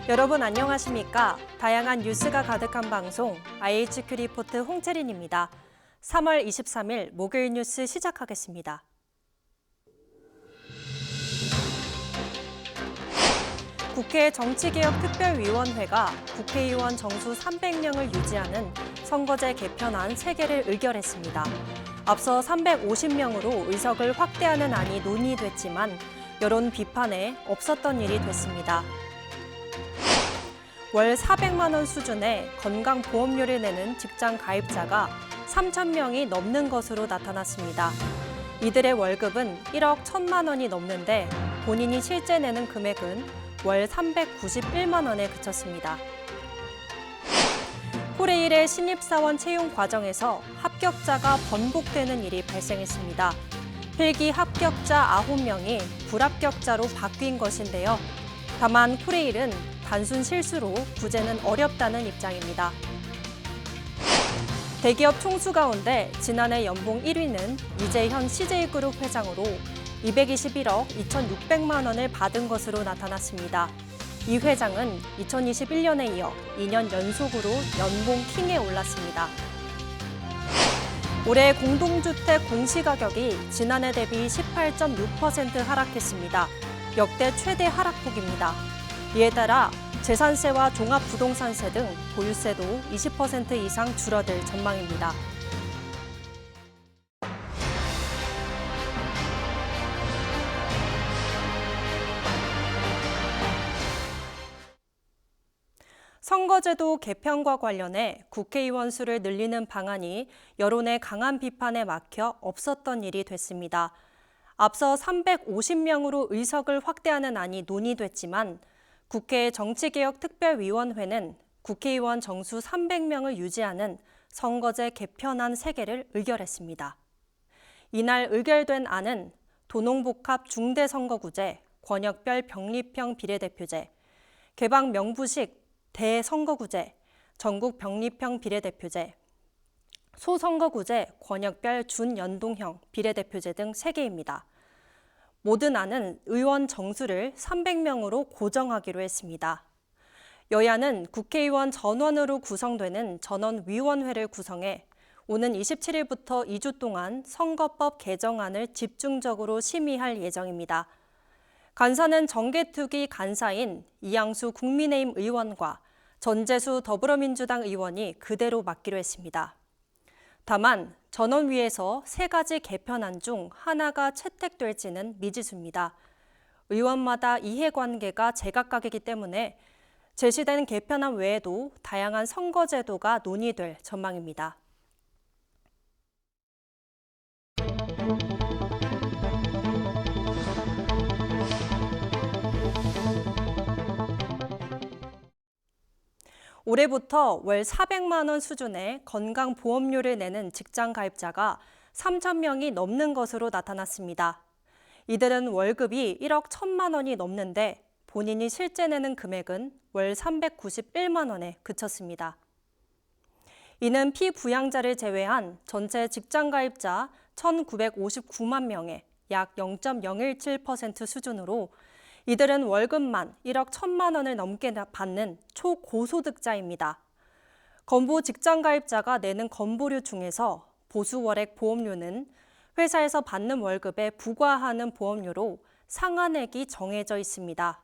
여러분 안녕하십니까? 다양한 뉴스가 가득한 방송 IHQ 리포트 홍채린입니다. 3월 23일 목요일 뉴스 시작하겠습니다. 국회 정치개혁특별위원회가 국회의원 정수 300명을 유지하는 선거제 개편안 3개를 의결했습니다. 앞서 350명으로 의석을 확대하는 안이 논의됐지만 여론 비판에 없었던 일이 됐습니다. 월 400만 원 수준의 건강보험료를 내는 직장 가입자가 3천 명이 넘는 것으로 나타났습니다. 이들의 월급은 1억 1천만 원이 넘는데 본인이 실제 내는 금액은 월 391만 원에 그쳤습니다. 코레일의 신입사원 채용 과정에서 합격자가 번복되는 일이 발생했습니다. 필기 합격자 9명이 불합격자로 바뀐 것인데요. 다만 코레일은 단순 실수로 구제는 어렵다는 입장입니다. 대기업 총수 가운데 지난해 연봉 1위는 이재현 CJ그룹 회장으로 221억 2,600만 원을 받은 것으로 나타났습니다. 이 회장은 2021년에 이어 2년 연속으로 연봉 킹에 올랐습니다. 올해 공동주택 공시가격이 지난해 대비 18.6% 하락했습니다. 역대 최대 하락폭입니다. 이에 따라 재산세와 종합부동산세 등 보유세도 20% 이상 줄어들 전망입니다. 선거제도 개편과 관련해 국회의원 수를 늘리는 방안이 여론의 강한 비판에 막혀 없었던 일이 됐습니다. 앞서 350명으로 의석을 확대하는 안이 논의됐지만 국회 정치개혁특별위원회는 국회의원 정수 300명을 유지하는 선거제 개편안 3개를 의결했습니다. 이날 의결된 안은 도농복합 중대선거구제, 권역별 병립형 비례대표제, 개방 명부식 대선거구제, 전국 병립형 비례대표제, 소선거구제, 권역별 준연동형 비례대표제 등 3개입니다. 모든 안은 의원 정수를 300명으로 고정하기로 했습니다. 여야는 국회의원 전원으로 구성되는 전원위원회를 구성해 오는 27일부터 2주 동안 선거법 개정안을 집중적으로 심의할 예정입니다. 간사는 정개특위 간사인 이양수 국민의힘 의원과 전재수 더불어민주당 의원이 그대로 맡기로 했습니다. 다만 전원위에서 3가지 개편안 중 하나가 채택될지는 미지수입니다. 의원마다 이해관계가 제각각이기 때문에 제시된 개편안 외에도 다양한 선거제도가 논의될 전망입니다. 올해부터 월 400만 원 수준의 건강보험료를 내는 직장 가입자가 3천 명이 넘는 것으로 나타났습니다. 이들은 월급이 1억 1천만 원이 넘는데 본인이 실제 내는 금액은 월 391만 원에 그쳤습니다. 이는 피부양자를 제외한 전체 직장 가입자 1,959만 명의 약 0.017% 수준으로 이들은 월급만 1억 1천만 원을 넘게 받는 초고소득자입니다. 건보 직장 가입자가 내는 건보료 중에서 보수월액 보험료는 회사에서 받는 월급에 부과하는 보험료로 상한액이 정해져 있습니다.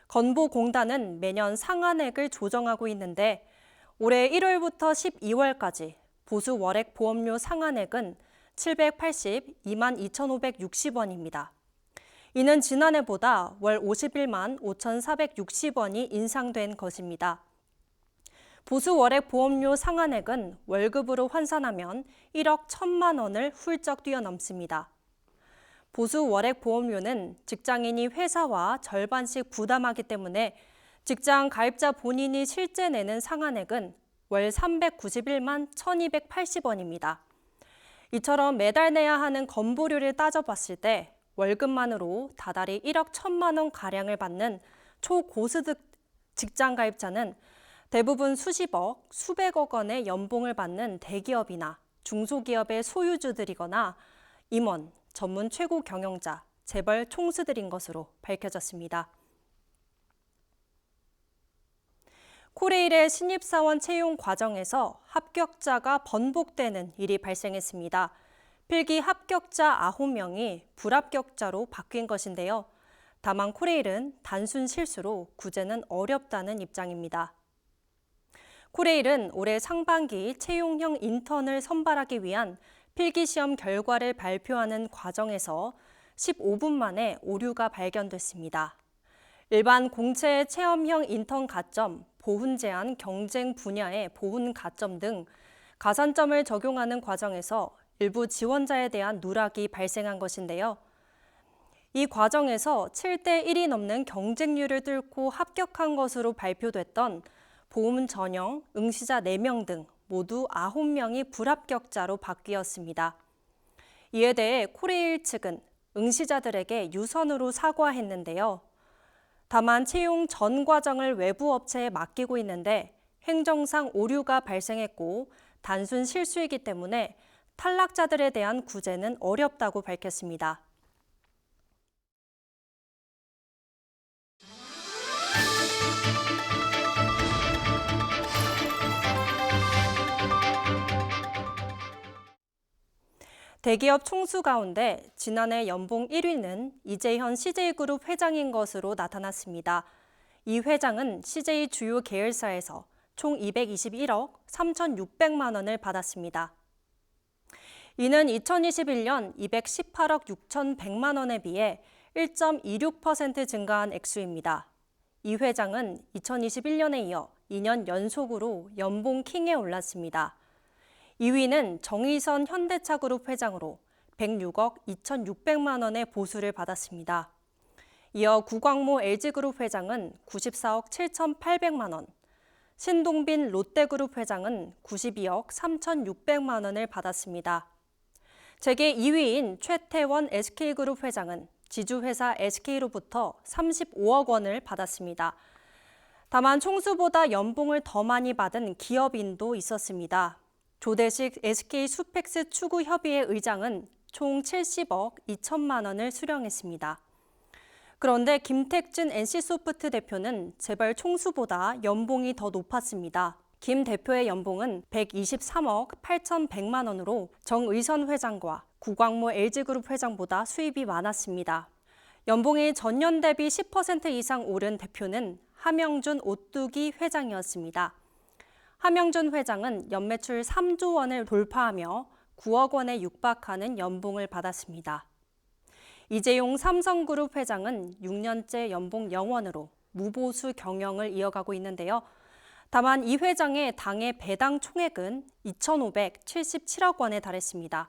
건보공단은 매년 상한액을 조정하고 있는데 올해 1월부터 12월까지 보수월액 보험료 상한액은 782만 2,560원입니다. 이는 지난해보다 월 51만 5,460원이 인상된 것입니다. 보수월액 보험료 상한액은 월급으로 환산하면 1억 1천만 원을 훌쩍 뛰어넘습니다. 보수월액 보험료는 직장인이 회사와 절반씩 부담하기 때문에 직장 가입자 본인이 실제 내는 상한액은 월 391만 1,280원입니다. 이처럼 매달 내야 하는 건보료를 따져봤을 때 월급만으로 다달이 1억 1천만 원 가량을 받는 초고소득 직장 가입자는 대부분 수십억, 수백억 원의 연봉을 받는 대기업이나 중소기업의 소유주들이거나 임원, 전문 최고 경영자, 재벌 총수들인 것으로 밝혀졌습니다. 코레일의 신입사원 채용 과정에서 합격자가 번복되는 일이 발생했습니다. 필기 합격자 9명이 불합격자로 바뀐 것인데요. 다만 코레일은 단순 실수로 구제는 어렵다는 입장입니다. 코레일은 올해 상반기 채용형 인턴을 선발하기 위한 필기시험 결과를 발표하는 과정에서 15분 만에 오류가 발견됐습니다. 일반 공채 체험형 인턴 가점, 보훈 제한 경쟁 분야의 보훈 가점 등 가산점을 적용하는 과정에서 일부 지원자에 대한 누락이 발생한 것인데요. 이 과정에서 7대 1이 넘는 경쟁률을 뚫고 합격한 것으로 발표됐던 보훈 전형 응시자 4명 등 모두 9명이 불합격자로 바뀌었습니다. 이에 대해 코레일 측은 응시자들에게 유선으로 사과했는데요. 다만 채용 전 과정을 외부 업체에 맡기고 있는데 행정상 오류가 발생했고 단순 실수이기 때문에 탈락자들에 대한 구제는 어렵다고 밝혔습니다. 대기업 총수 가운데 지난해 연봉 1위는 이재현 CJ그룹 회장인 것으로 나타났습니다. 이 회장은 CJ 주요 계열사에서 총 221억 3,600만 원을 받았습니다. 이는 2021년 218억 6,100만 원에 비해 1.26% 증가한 액수입니다. 이 회장은 2021년에 이어 2년 연속으로 연봉 킹에 올랐습니다. 2위는 정의선 현대차그룹 회장으로 106억 2,600만 원의 보수를 받았습니다. 이어 구광모 LG그룹 회장은 94억 7,800만 원, 신동빈 롯데그룹 회장은 92억 3,600만 원을 받았습니다. 재계 2위인 최태원 SK그룹 회장은 지주회사 SK로부터 35억 원을 받았습니다. 다만 총수보다 연봉을 더 많이 받은 기업인도 있었습니다. 조대식 SK 수펙스 추구협의회 의장은 총 70억 2천만 원을 수령했습니다. 그런데 김택준 NC소프트 대표는 재벌 총수보다 연봉이 더 높았습니다. 김 대표의 연봉은 123억 8,100만 원으로 정의선 회장과 구광모 LG그룹 회장보다 수입이 많았습니다. 연봉이 전년 대비 10% 이상 오른 대표는 함영준 오뚜기 회장이었습니다. 함영준 회장은 연매출 3조 원을 돌파하며 9억 원에 육박하는 연봉을 받았습니다. 이재용 삼성그룹 회장은 6년째 연봉 0원으로 무보수 경영을 이어가고 있는데요. 다만 이 회장의 당의 배당 총액은 2,577억 원에 달했습니다.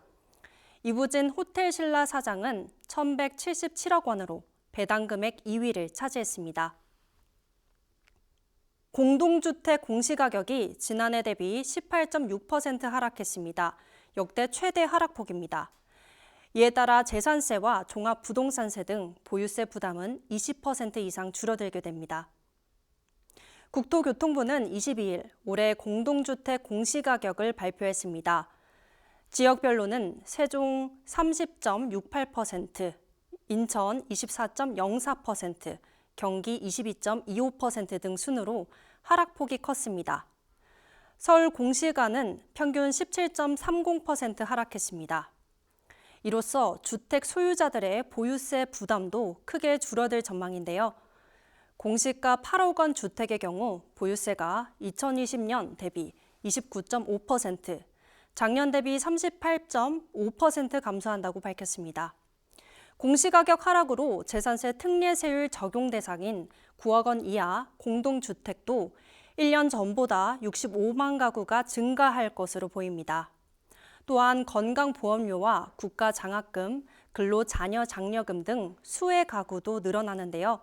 이부진 호텔신라 사장은 1,177억 원으로 배당 금액 2위를 차지했습니다. 공동주택 공시가격이 지난해 대비 18.6% 하락했습니다. 역대 최대 하락폭입니다. 이에 따라 재산세와 종합부동산세 등 보유세 부담은 20% 이상 줄어들게 됩니다. 국토교통부는 22일 올해 공동주택 공시가격을 발표했습니다. 지역별로는 세종 30.68%, 인천 24.04%, 경기 22.25% 등 순으로 하락폭이 컸습니다. 서울 공시가는 평균 17.30% 하락했습니다. 이로써 주택 소유자들의 보유세 부담도 크게 줄어들 전망인데요. 공시가 8억 원 주택의 경우 보유세가 2020년 대비 29.5%, 작년 대비 38.5% 감소한다고 밝혔습니다. 공시가격 하락으로 재산세 특례세율 적용 대상인 9억 원 이하 공동주택도 1년 전보다 65만 가구가 증가할 것으로 보입니다. 또한 건강보험료와 국가장학금, 근로자녀장려금 등 수혜 가구도 늘어나는데요.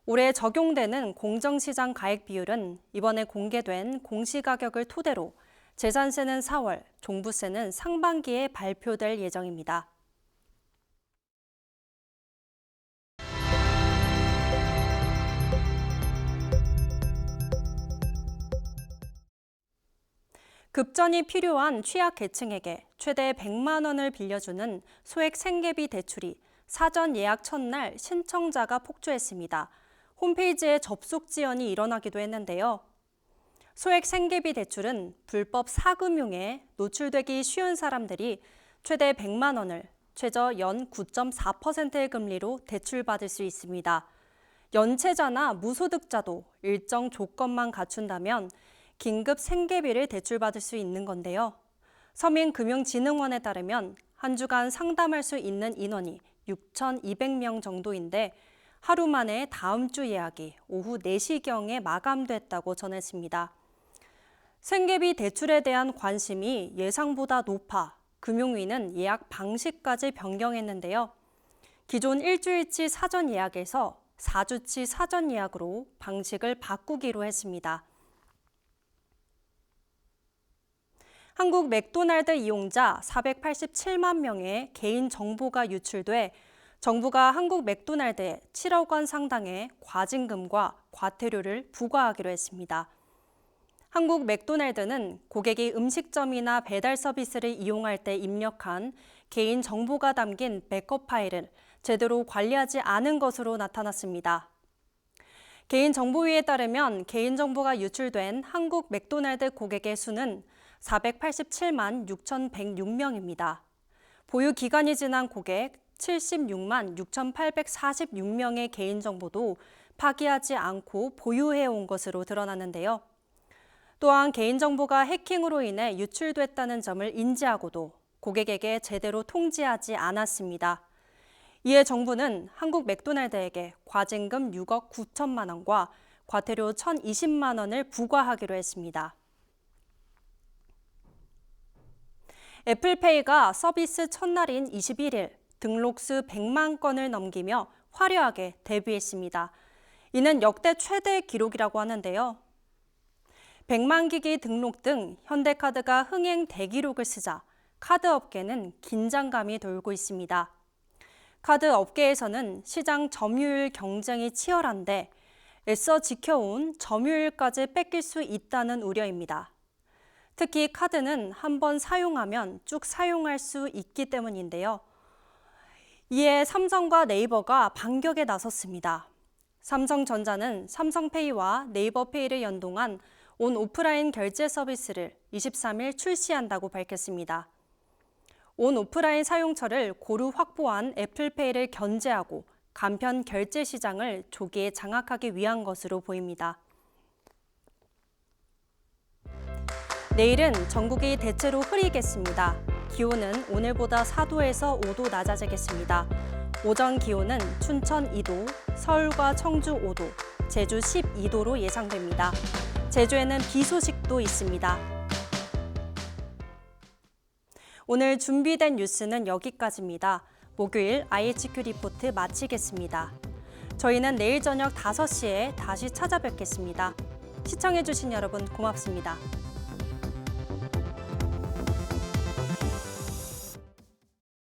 올해 적용되는 공정시장 가액 비율은 이번에 공개된 공시가격을 토대로 재산세는 4월, 종부세는 상반기에 발표될 예정입니다. 급전이 필요한 취약계층에게 최대 100만 원을 빌려주는 소액 생계비 대출이 사전 예약 첫날 신청자가 폭주했습니다. 홈페이지에 접속 지연이 일어나기도 했는데요. 소액 생계비 대출은 불법 사금융에 노출되기 쉬운 사람들이 최대 100만 원을 최저 연 9.4%의 금리로 대출받을 수 있습니다. 연체자나 무소득자도 일정 조건만 갖춘다면 긴급 생계비를 대출받을 수 있는 건데요. 서민금융진흥원에 따르면 한 주간 상담할 수 있는 인원이 6,200명 정도인데 하루 만에 다음 주 예약이 오후 4시경에 마감됐다고 전했습니다. 생계비 대출에 대한 관심이 예상보다 높아 금융위는 예약 방식까지 변경했는데요. 기존 일주일치 사전 예약에서 4주치 사전 예약으로 방식을 바꾸기로 했습니다. 한국 맥도날드 이용자 487만 명의 개인 정보가 유출돼 정부가 한국 맥도날드에 7억 원 상당의 과징금과 과태료를 부과하기로 했습니다. 한국 맥도날드는 고객이 음식점이나 배달 서비스를 이용할 때 입력한 개인 정보가 담긴 백업 파일을 제대로 관리하지 않은 것으로 나타났습니다. 개인정보위에 따르면 개인정보가 유출된 한국 맥도날드 고객의 수는 487만 6,106명입니다. 보유 기간이 지난 고객 76만 6,846명의 개인정보도 파기하지 않고 보유해온 것으로 드러났는데요. 또한 개인정보가 해킹으로 인해 유출됐다는 점을 인지하고도 고객에게 제대로 통지하지 않았습니다. 이에 정부는 한국 맥도날드에게 과징금 6억 9천만 원과 과태료 1,020만 원을 부과하기로 했습니다. 애플페이가 서비스 첫날인 21일 등록수 100만 건을 넘기며 화려하게 데뷔했습니다. 이는 역대 최대 기록이라고 하는데요. 100만 기기 등록 등 현대카드가 흥행 대기록을 쓰자 카드 업계는 긴장감이 돌고 있습니다. 카드 업계에서는 시장 점유율 경쟁이 치열한데 애써 지켜온 점유율까지 뺏길 수 있다는 우려입니다. 특히 카드는 한 번 사용하면 쭉 사용할 수 있기 때문인데요. 이에 삼성과 네이버가 반격에 나섰습니다. 삼성전자는 삼성페이와 네이버페이를 연동한 온 오프라인 결제 서비스를 23일 출시한다고 밝혔습니다. 온 오프라인 사용처를 고루 확보한 애플페이를 견제하고 간편 결제 시장을 조기에 장악하기 위한 것으로 보입니다. 내일은 전국이 대체로 흐리겠습니다. 기온은 오늘보다 4도에서 5도 낮아지겠습니다. 오전 기온은 춘천 2도, 서울과 청주 5도, 제주 12도로 예상됩니다. 제주에는 비 소식도 있습니다. 오늘 준비된 뉴스는 여기까지입니다. 목요일 IHQ 리포트 마치겠습니다. 저희는 내일 저녁 5시에 다시 찾아뵙겠습니다. 시청해주신 여러분 고맙습니다.